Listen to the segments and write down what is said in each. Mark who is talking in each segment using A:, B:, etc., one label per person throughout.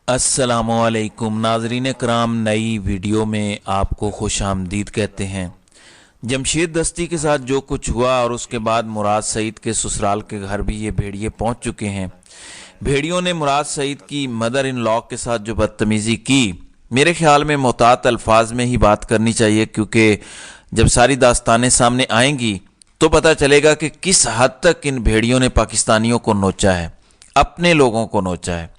A: अस्सलामुअलैकुम नाजरीन कराम, नई वीडियो में आपको खुश आमदीद कहते हैं। जमशेद दस्ती के साथ जो कुछ हुआ और उसके बाद मुराद सईद के ससुराल के घर भी ये भेड़िए पहुंच चुके हैं। भेड़ियों ने मुराद सईद की मदर इन लॉ के साथ जो बदतमीज़ी की, मेरे ख्याल में मोहतात अल्फाज में ही बात करनी चाहिए, क्योंकि जब सारी दास्तानें सामने आएंगी तो पता चलेगा कि किस हद तक इन भेड़ियों ने पाकिस्तानियों को नोचा है, अपने लोगों को नोचा है।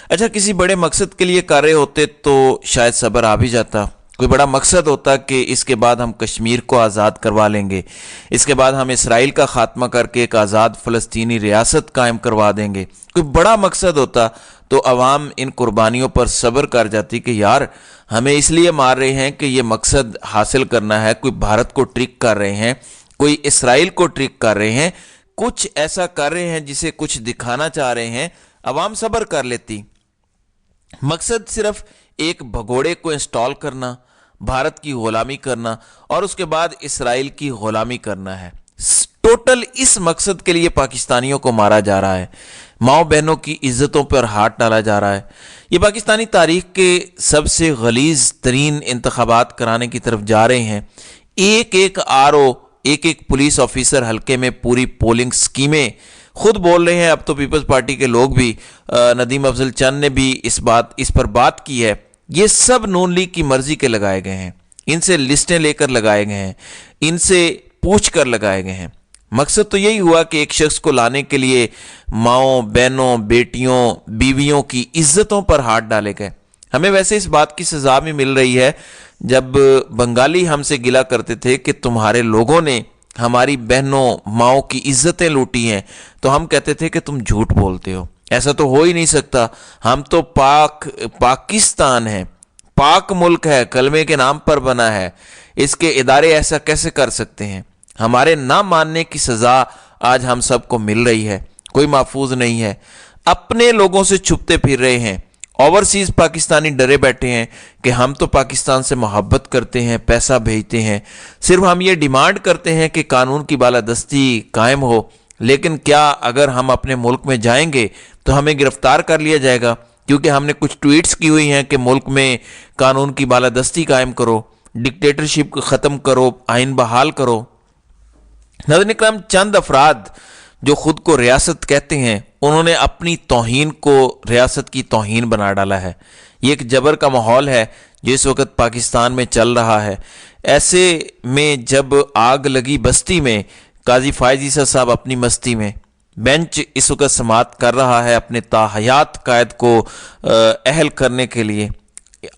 A: अच्छा, किसी बड़े मकसद के लिए कर रहे होते तो शायद सब्र आ भी जाता। कोई बड़ा मकसद होता कि इसके बाद हम कश्मीर को आज़ाद करवा लेंगे, इसके बाद हम इसराइल का खात्मा करके एक आज़ाद फ़लस्तीनी रियासत कायम करवा देंगे। कोई बड़ा मकसद होता तो अवाम इन कुर्बानियों पर सब्र कर जाती कि यार हमें इसलिए मार रहे हैं कि ये मकसद हासिल करना है, कोई भारत को ट्रिक कर रहे हैं, कोई इसराइल को ट्रिक कर रहे हैं, कुछ ऐसा कर रहे हैं जिसे कुछ दिखाना चाह रहे हैं। अवाम सब्र कर लेती। मकसद सिर्फ एक भगोड़े को इंस्टॉल करना, भारत की गुलामी करना और उसके बाद इसराइल की गुलामी करना है। टोटल इस मकसद के लिए पाकिस्तानियों को मारा जा रहा है, माओ बहनों की इज्जतों पर हाथ डाला जा रहा है। ये पाकिस्तानी तारीख के सबसे गलीज तरीन इंतखाबात कराने की तरफ जा रहे हैं। एक एक आरओ, एक एक पुलिस ऑफिसर हल्के में पूरी पोलिंग स्कीमें खुद बोल रहे हैं। अब तो पीपल्स पार्टी के लोग भी, नदीम अफजल चंद ने भी इस पर बात की है। ये सब नून लीग की मर्जी के लगाए गए हैं, इनसे लिस्टें लेकर लगाए गए हैं, इनसे पूछ कर लगाए गए हैं। मकसद तो यही हुआ कि एक शख्स को लाने के लिए माओ बहनों, बेटियों, बीवियों की इज्जतों पर हाथ डाले गए। हमें वैसे इस बात की सजा भी मिल रही है। जब बंगाली हमसे गिला करते थे कि तुम्हारे लोगों ने हमारी बहनों माओ की इज्जतें लूटी हैं, तो हम कहते थे कि तुम झूठ बोलते हो, ऐसा तो हो ही नहीं सकता। हम तो पाकिस्तान है, पाक मुल्क है, कलमे के नाम पर बना है, इसके इदारे ऐसा कैसे कर सकते हैं। हमारे ना मानने की सजा आज हम सबको मिल रही है। कोई महफूज नहीं है, अपने लोगों से छुपते फिर रहे हैं। ओवरसीज पाकिस्तानी डरे बैठे हैं कि हम तो पाकिस्तान से मोहब्बत करते हैं, पैसा भेजते हैं, सिर्फ हम ये डिमांड करते हैं कि कानून की बालादस्ती कायम हो। लेकिन क्या अगर हम अपने मुल्क में जाएंगे तो हमें गिरफ्तार कर लिया जाएगा, क्योंकि हमने कुछ ट्वीट्स की हुई हैं कि मुल्क में कानून की बालादस्ती कायम करो, डिक्टेटरशिप को ख़त्म करो, आइन बहाल करो। नाज़रीन इकराम, चंद अफराद जो खुद को रियासत कहते हैं, उन्होंने अपनी तौहीन को रियासत की तौहीन बना डाला है। ये एक जबर का माहौल है जो इस वक्त पाकिस्तान में चल रहा है। ऐसे में जब आग लगी बस्ती में, काजी फायज ईसा साहब अपनी मस्ती में, बेंच इस वक्त समाअत कर रहा है अपने ताहयात कायद को अहल करने के लिए।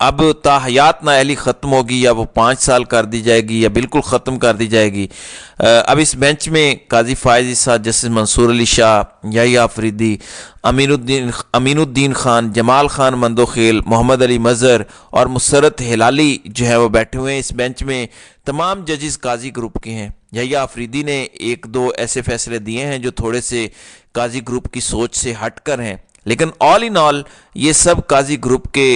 A: अब ताहयात नाअहली ख़त्म होगी, या वो 5 साल कर दी जाएगी या बिल्कुल ख़त्म कर दी जाएगी। अब इस बेंच में काजी फायज ईसा, जस्टिस मंसूर अली शाह, याहिया अफरीदी, अमीनुद्दीन खान, जमाल खान मंदोखेल, मोहम्मद अली मज़हर और मुसरत हिलाली जो है वो बैठे हुए हैं। इस बेंच में तमाम जजेस काजी ग्रुप के हैं। याहिया अफरीदी ने 1-2 ऐसे फैसले दिए हैं जो थोड़े से काजी ग्रुप की सोच से हटकर हैं, लेकिन ऑल इन ऑल ये सब काजी ग्रुप के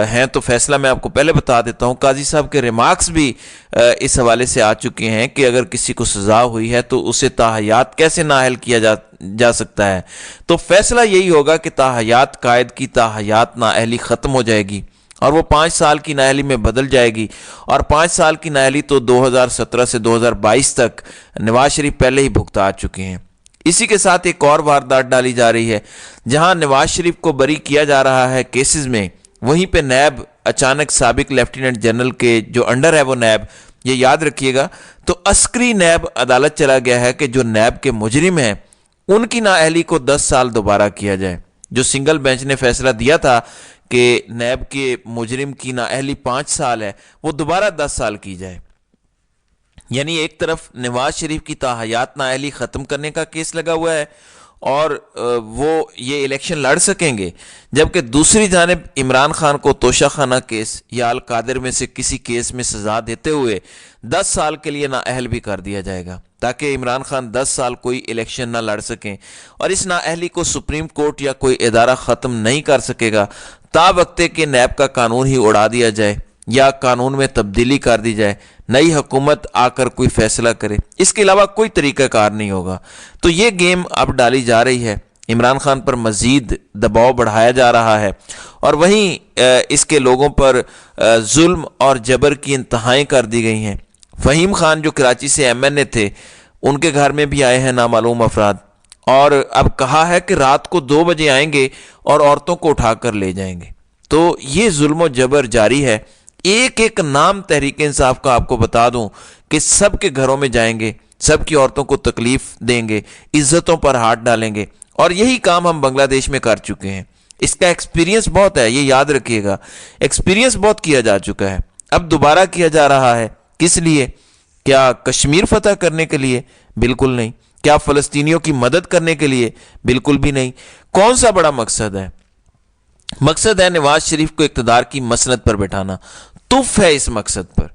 A: हैं। तो फैसला मैं आपको पहले बता देता हूँ। काजी साहब के रिमार्क्स भी इस हवाले से आ चुके हैं कि अगर किसी को सज़ा हुई है तो उसे ताहयात कैसे नाअहल किया जा सकता है। तो फैसला यही होगा कि ताहयात कायद की ताहयात नाअहली ख़त्म हो जाएगी और वो 5 साल की नाअहली में बदल जाएगी। और 5 साल की नाअहली तो 2017 से 2022 तक नवाज शरीफ पहले ही भुगता चुके हैं। इसी के साथ एक और वारदात डाली जा रही है, जहां नवाज शरीफ को बरी किया जा रहा है केसेस में, वहीं पे नैब अचानक साबिक लेफ्टिनेंट जनरल के जो अंडर है वो नैब, ये याद रखिएगा, तो अस्करी नैब अदालत चला गया है कि जो नैब के मुजरिम हैं उनकी नाअहली को 10 साल दोबारा किया जाए। जो सिंगल बेंच ने फैसला दिया था कि नैब के मुजरिम की नाअहली 5 साल है, वो दोबारा 10 साल की जाए। यानी एक तरफ नवाज शरीफ की ताहयात नाअहली ख़त्म करने का केस लगा हुआ है और वो ये इलेक्शन लड़ सकेंगे, जबकि दूसरी जानिब इमरान खान को तोशाखाना केस या अल कादिर में से किसी केस में सज़ा देते हुए 10 साल के लिए नाअहल भी कर दिया जाएगा, ताकि इमरान खान 10 साल कोई इलेक्शन ना लड़ सकें। और इस नाअहली को सुप्रीम कोर्ट या कोई इदारा ख़त्म नहीं कर सकेगा। तावक्ते के नैब का कानून ही उड़ा दिया जाए या कानून में तब्दीली कर दी जाए, नई हुकूमत आकर कोई फैसला करे, इसके अलावा कोई तरीक़ाकार नहीं होगा। तो ये गेम अब डाली जा रही है عمران خان پر مزید دباؤ بڑھایا جا رہا ہے، اور وہیں اس کے لوگوں پر ظلم اور جبر کی انتہائیں کر دی گئی ہیں۔ فہیم خان جو کراچی سے MNA تھے، ان کے گھر میں بھی آئے ہیں نامعلوم افراد، اور اب کہا ہے کہ رات کو 2 بجے آئیں گے اور عورتوں کو اٹھا کر لے جائیں گے۔ تو یہ ظلم و جبر جاری ہے۔ ایک ایک نام تحریک انصاف کا آپ کو بتا دوں کہ سب کے گھروں میں جائیں گے، سب کی عورتوں کو تکلیف دیں گے، عزتوں پر ہاتھ ڈالیں گے، اور یہی کام ہم بنگلہ دیش میں کر چکے ہیں۔ اس کا ایکسپیرینس بہت ہے، یہ یاد رکھیے گا، ایکسپیرینس بہت کیا جا چکا ہے، اب دوبارہ کیا جا رہا ہے۔ کس لیے؟ کیا کشمیر فتح کرنے کے لیے؟ بالکل نہیں۔ کیا فلسطینیوں کی مدد کرنے کے لیے؟ بالکل بھی نہیں۔ کون سا بڑا مقصد ہے؟ مقصد ہے نواز شریف کو اقتدار کی مسند پر بٹھانا۔ تف ہے اس مقصد پر۔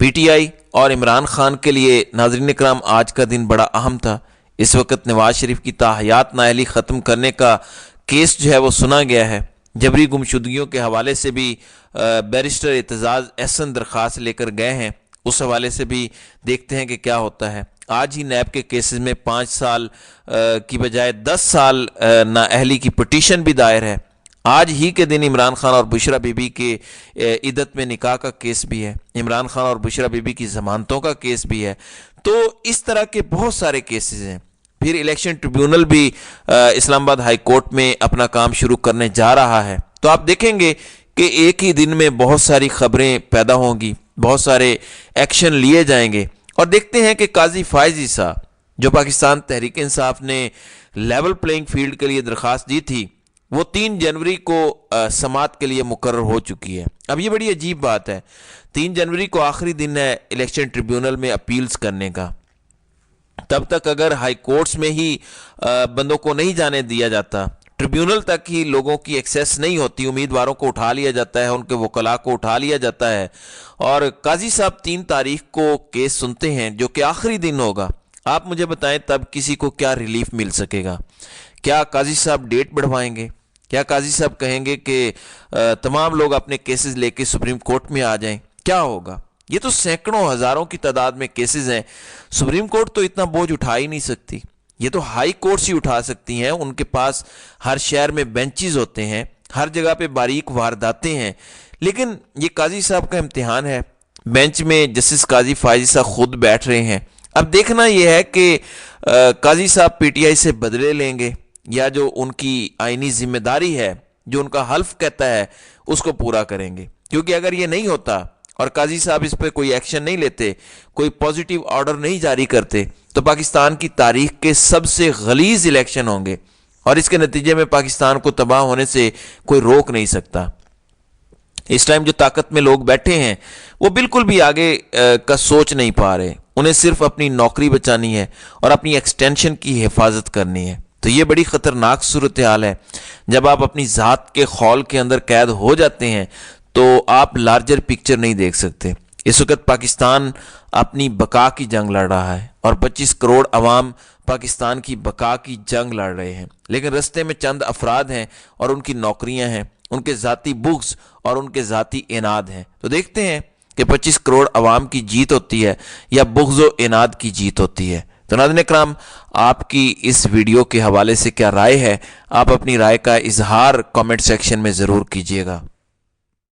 A: PTI اور عمران خان کے لیے ناظرین اکرام آج کا دن بڑا اہم تھا۔ اس وقت نواز شریف کی تاحیات نااہلی ختم کرنے کا کیس جو ہے وہ سنا گیا ہے۔ جبری گمشدگیوں کے حوالے سے بھی بیرسٹر اعتزاز احسن درخواست لے کر گئے ہیں، اس حوالے سے بھی دیکھتے ہیں کہ کیا ہوتا ہے۔ آج ہی نیب کے کیسز میں 5 سال کی بجائے 10 سال نااہلی کی پٹیشن بھی دائر ہے۔ آج ہی کے دن عمران خان اور بشرا بی بی کے عدت میں نکاح کا کیس بھی ہے، عمران خان اور بشرا بی بی کی ضمانتوں کا کیس بھی ہے۔ تو اس طرح کے بہت سارے کیسز ہیں۔ پھر الیکشن ٹریبیونل بھی اسلام آباد ہائی کورٹ میں اپنا کام شروع کرنے جا رہا ہے۔ تو آپ دیکھیں گے کہ ایک ہی دن میں بہت ساری خبریں پیدا ہوں گی، بہت سارے ایکشن لیے جائیں گے، اور دیکھتے ہیں کہ قاضی فائز عیسیٰ جو پاکستان تحریک انصاف نے لیول پلینگ فیلڈ کے لیے درخواست دی تھی، وہ 3 جنوری کو سماعت کے لیے مقرر ہو چکی ہے۔ اب یہ بڑی عجیب بات ہے، 3 جنوری کو آخری دن ہے الیکشن ٹریبیونل میں اپیلز کرنے کا۔ تب تک اگر ہائی کورٹس میں ہی بندوں کو نہیں جانے دیا جاتا، ٹریبیونل تک ہی لوگوں کی ایکسیس نہیں ہوتی، امیدواروں کو اٹھا لیا جاتا ہے، ان کے وکلاء کو اٹھا لیا جاتا ہے، اور قاضی صاحب 3 تاریخ کو کیس سنتے ہیں جو کہ آخری دن ہوگا۔ آپ مجھے بتائیں تب کسی کو کیا ریلیف مل سکے گا؟ کیا قاضی صاحب ڈیٹ بڑھوائیں گے؟ کیا قاضی صاحب کہیں گے کہ تمام لوگ اپنے کیسز لے کے سپریم کورٹ میں آ جائیں؟ کیا ہوگا؟ یہ تو سینکڑوں ہزاروں کی تعداد میں کیسز ہیں، سپریم کورٹ تو اتنا بوجھ اٹھا ہی نہیں سکتی، یہ تو ہائی کورٹس ہی اٹھا سکتی ہیں۔ ان کے پاس ہر شہر میں بینچز ہوتے ہیں، ہر جگہ پہ باریک وارداتیں ہیں، لیکن یہ قاضی صاحب کا امتحان ہے۔ بینچ میں جسٹس قاضی فائز صاحب خود بیٹھ رہے ہیں۔ اب دیکھنا یہ ہے کہ قاضی صاحب PTI سے بدلے لیں گے یا جو ان کی آئینی ذمہ داری ہے، جو ان کا حلف کہتا ہے، اس کو پورا کریں گے۔ کیونکہ اگر یہ نہیں ہوتا اور قاضی صاحب اس پہ کوئی ایکشن نہیں لیتے، کوئی پوزیٹیو آرڈر نہیں جاری کرتے، تو پاکستان کی تاریخ کے سب سے غلیظ الیکشن ہوں گے، اور اس کے نتیجے میں پاکستان کو تباہ ہونے سے کوئی روک نہیں سکتا۔ اس ٹائم جو طاقت میں لوگ بیٹھے ہیں وہ بالکل بھی آگے کا سوچ نہیں پا رہے، انہیں صرف اپنی نوکری بچانی ہے اور اپنی ایکسٹینشن کی حفاظت کرنی ہے۔ تو یہ بڑی خطرناک صورتحال ہے۔ جب آپ اپنی ذات کے خول کے اندر قید ہو جاتے ہیں تو آپ لارجر پکچر نہیں دیکھ سکتے۔ اس وقت پاکستان اپنی بقا کی جنگ لڑ رہا ہے، اور 25 کروڑ عوام پاکستان کی بقا کی جنگ لڑ رہے ہیں، لیکن رستے میں چند افراد ہیں اور ان کی نوکریاں ہیں، ان کے ذاتی بغض اور ان کے ذاتی اناد ہیں۔ تو دیکھتے ہیں کہ 25 کروڑ عوام کی جیت ہوتی ہے یا بغض و اناد کی جیت ہوتی ہے۔ تو ناظرین اکرام، آپ کی اس ویڈیو کے حوالے سے کیا رائے ہے؟ آپ اپنی رائے کا اظہار کامنٹ سیکشن میں ضرور کیجیے گا۔